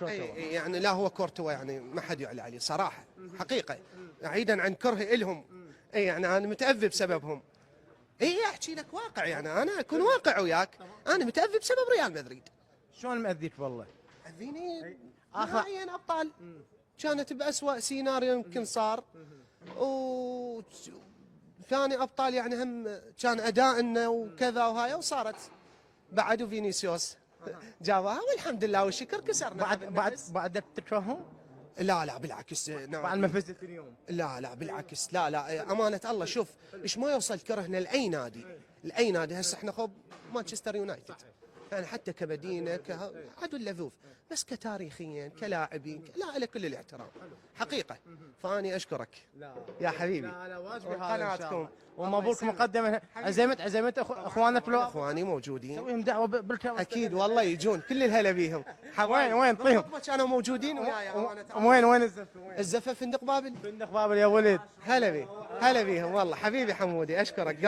يعني لا هو كورتوا يعني ما حد يعلى عليه صراحه حقيقه، بعيدا عن كرهي الهم. يعني انا متأذي بسببهم. احكي لك واقع، يعني انا اكون واقع وياك. انا متأذي بسبب ريال مدريد. شلون مأذيك والله؟ مأذيني نهائيا ابطال، كانت بأسوأ سيناريو يمكن صار. وثاني ابطال يعني هم كان اداءنا وكذا وهاي، وصارت بعد فينيسيوس جابها والحمد لله والشكر كسرنا. بعد تكرههم؟ لا بالعكس، بعد ما فزت اليوم؟ لا بالعكس، لا امانه الله. شوف ايش ما يوصل كرهنا لاي نادي، لاي نادي. هسه احنا خب مانشستر يونايتد، يعني حتى كمدينه عدو اللذوذ، بس كتاريخيا كلاعبين لا له كل الاحترام حقيقه. فاني اشكرك يا حبيبي. لا واجبي هذا قناتكم، ومبروك مقدمه. عزمت اخوانك لو اخواني موجودين سويهم دعوه بالكرة. اكيد والله يجون كل الهلا بيهم. وين طيهم؟ كانوا موجودين وياي. وين الزفه؟ الزفه فندق بابل. فندق بابل يا ولد. هلا بيهم والله حبيبي حمودي، اشكرك قلبي.